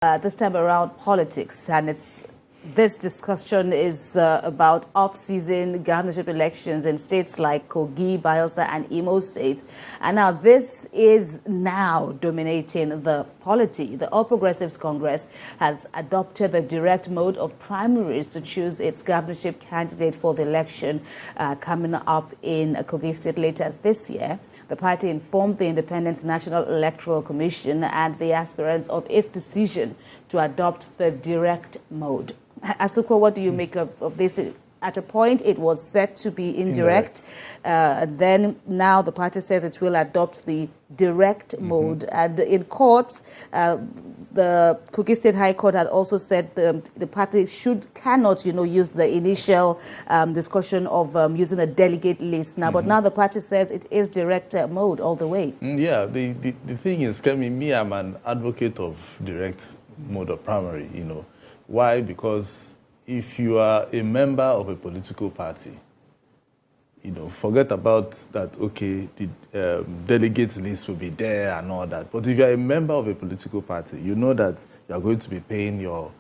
This time around politics, and this discussion is about off-season governorship elections in states like Kogi, Bayelsa, and Imo State. And now this is now dominating the polity. The All Progressives Congress has adopted the direct mode of primaries to choose its governorship candidate for the election coming up in Kogi State later this year. The party informed the Independent National Electoral Commission and the aspirants of its decision to adopt the direct mode. Asukwa, what do you make of this? At a point, it was set to be indirect. Then now the party says it will adopt the direct mode. And in court, the Kogi State High Court had also said the party cannot, use the initial discussion of using a delegate list now. But now the party says it is direct mode all the way. Yeah, the thing is, me, I'm an advocate of direct mode of primary, Why? Because if you are a member of a political party, forget about that, okay, the delegates list will be there and all that. But if you are a member of a political party, you know that you are going to be paying your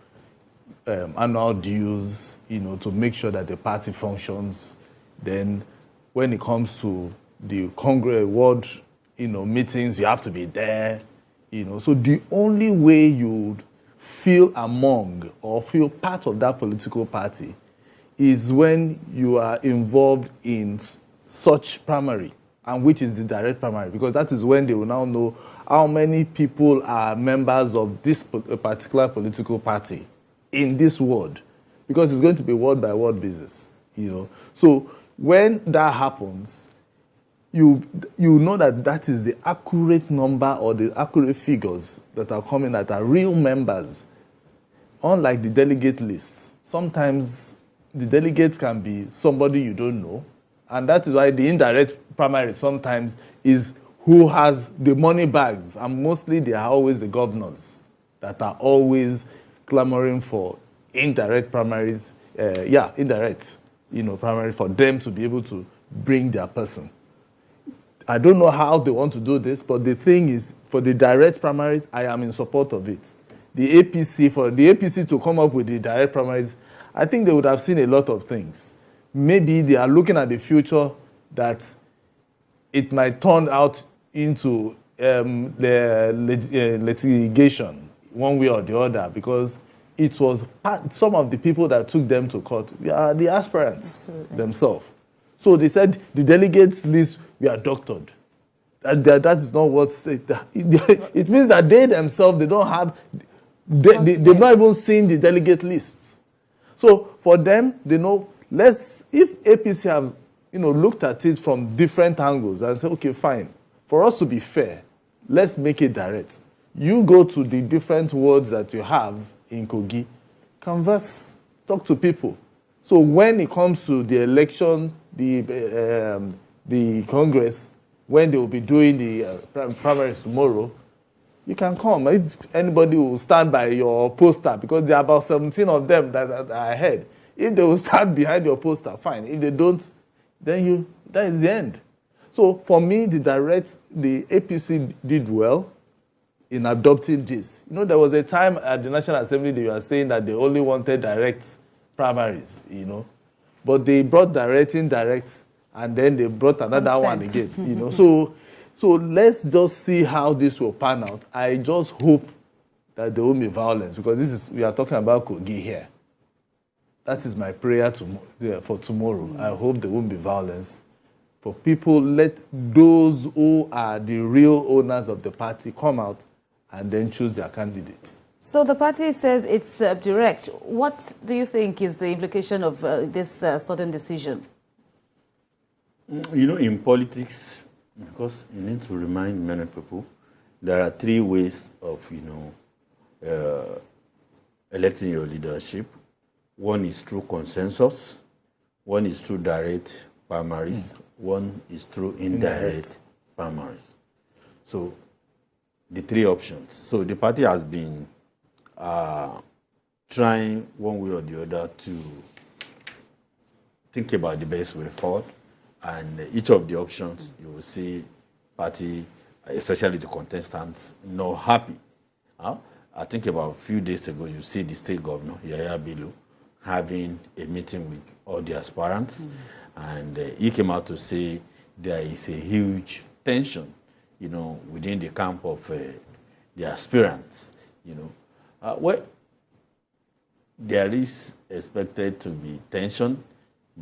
annual dues, to make sure that the party functions. Then when it comes to the Congress, world, meetings, you have to be there, So the only way you feel among or feel part of that political party is when you are involved in such primary, and which is the direct primary, because that is when they will now know how many people are members of this particular political party in this ward, because it's going to be ward by ward business, So when that happens, you know that is the accurate number or the accurate figures that are coming that are real members. Unlike the delegate list, sometimes the delegates can be somebody you don't know, and that is why the indirect primary sometimes is who has the money bags, and mostly they are always the governors that are always clamoring for indirect primaries, indirect, primary for them to be able to bring their person. I don't know how they want to do this, but the thing is, for the direct primaries, I am in support of it. The APC, for the APC to come up with the direct primaries, I think they would have seen a lot of things. Maybe they are looking at the future that it might turn out into litigation one way or the other, because it was some of the people that took them to court are the aspirants themselves. So they said the delegates list were doctored. That is not what said. It means that they themselves, they don't have, they've not even seen the delegate list. So for them, they know, if APC has, looked at it from different angles and said, okay, fine, for us to be fair, let's make it direct. You go to the different wards that you have in Kogi, converse, talk to people. So when it comes to the election, the Congress, when they will be doing the primaries tomorrow, you can come. If anybody will stand by your poster, because there are about 17 of them that are ahead. If they will stand behind your poster, fine. If they don't, then that is the end. So for me, the APC did well in adopting this. There was a time at the National Assembly they were saying that they only wanted direct primaries, But they brought direct, indirect, and then they brought another one again, So let's just see how this will pan out. I just hope that there won't be violence, because we are talking about Kogi here. That is my prayer for tomorrow. I hope there won't be violence. For people, let those who are the real owners of the party come out and then choose their candidate. So the party says it's direct. What do you think is the implication of this sudden decision? In politics, because you need to remind many people, there are three ways of, electing your leadership. One is through consensus, one is through direct primaries, one is through indirect primaries. So the three options. So the party has been trying one way or the other to think about the best way forward. And each of the options, you will see party, especially the contestants, not happy. I think about a few days ago, you see the state governor, Yaya Bello, having a meeting with all the aspirants. And he came out to say there is a huge tension, within the camp of the aspirants, well, there is expected to be tension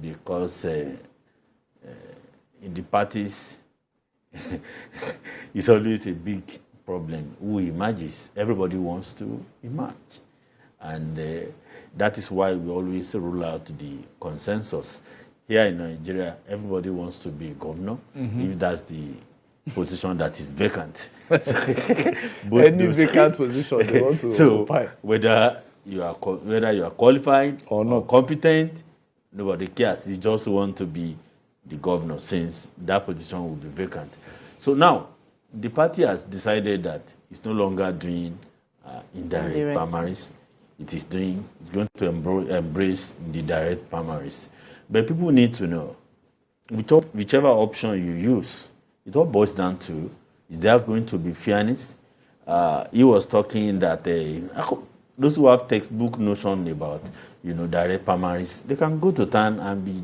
because in the parties, it's always a big problem. Who emerges? Everybody wants to emerge. And that is why we always rule out the consensus. Here in Nigeria, everybody wants to be governor, if that's the position that is vacant. Any vacant position they want to occupy. Whether you are qualified or not, competent, nobody cares. You just want to be the governor, since that position will be vacant. So now, the party has decided that it's no longer doing indirect primaries. It's going to embrace the direct primaries. But people need to know, whichever option you use, it all boils down to, is there going to be fairness? He was talking that those who have textbook notion about, direct primaries, they can go to town and be,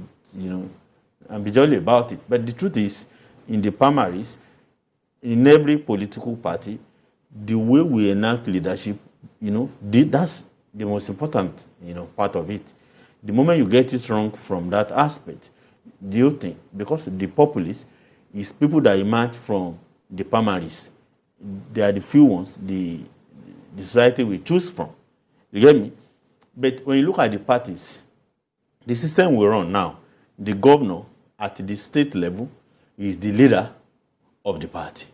and be jolly about it. But the truth is, in the primaries, in every political party, the way we enact leadership, that's the most important, part of it. The moment you get it wrong from that aspect, do you think, because the populace is people that emerge from the primaries, they are the few ones the society will choose from. You get me? But when you look at the parties, the system we're on now, the governor at the state level is the leader of the party.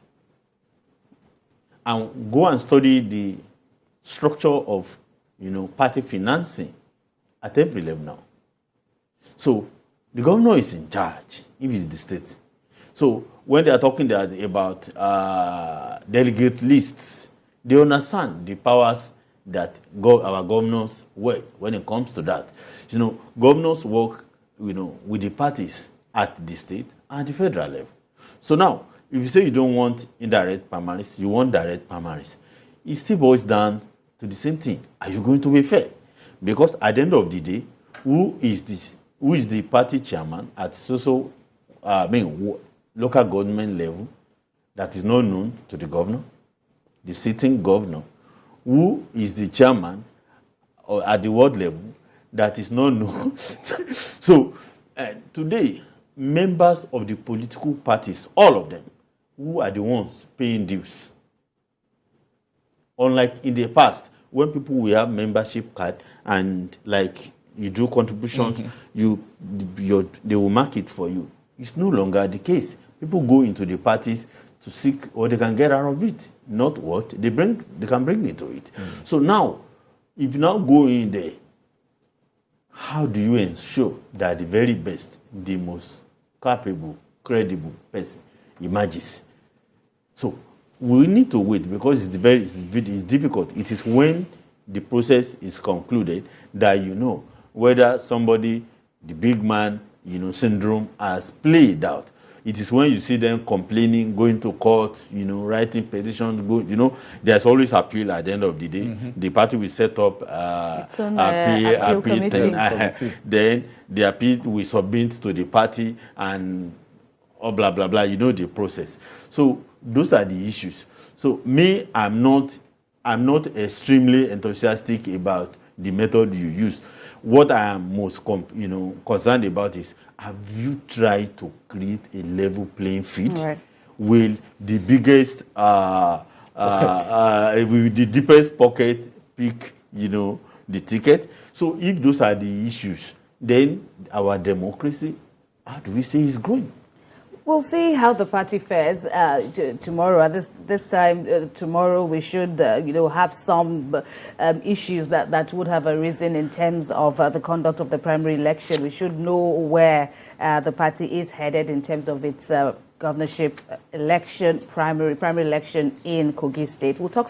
And go and study the structure of, party financing at every level now. So the governor is in charge if it's the state. So when they are talking about delegate lists, they understand the powers that our governors work when it comes to that. Governors work, with the parties at the state and the federal level. So now, if you say you don't want indirect primaries, you want direct primaries, it still boils down to the same thing. Are you going to be fair? Because at the end of the day, who is the party chairman at local government level that is not known to the governor, the sitting governor? Who is the chairman at the ward level that is not known? So today, members of the political parties, all of them, who are the ones paying dues? Unlike in the past, when people will have membership card and like you do contributions, they will mark it for you. It's no longer the case. People go into the parties to seek what they can get out of it, not what they can bring into it. So now, if you now go in there, how do you ensure that the very best, the most capable, credible person emerges? So we need to wait, because it's difficult. It is when the process is concluded that whether somebody, the big man, syndrome has played out. It is when you see them complaining, going to court, writing petitions, there's always appeal at the end of the day. The party will set up appeal committee. Then the appeal will submit to the party and blah, blah, blah, the process. So those are the issues. So me, I'm not extremely enthusiastic about the method you use. What I am most concerned about is, have you tried to create a level playing field? Right. Will the biggest, will the deepest pocket pick, the ticket? So if those are the issues, then our democracy, how do we say, is growing? We'll see how the party fares tomorrow. At this time tomorrow, we should have some issues that would have arisen in terms of the conduct of the primary election. We should know where the party is headed in terms of its governorship election, primary election in Kogi State. We'll talk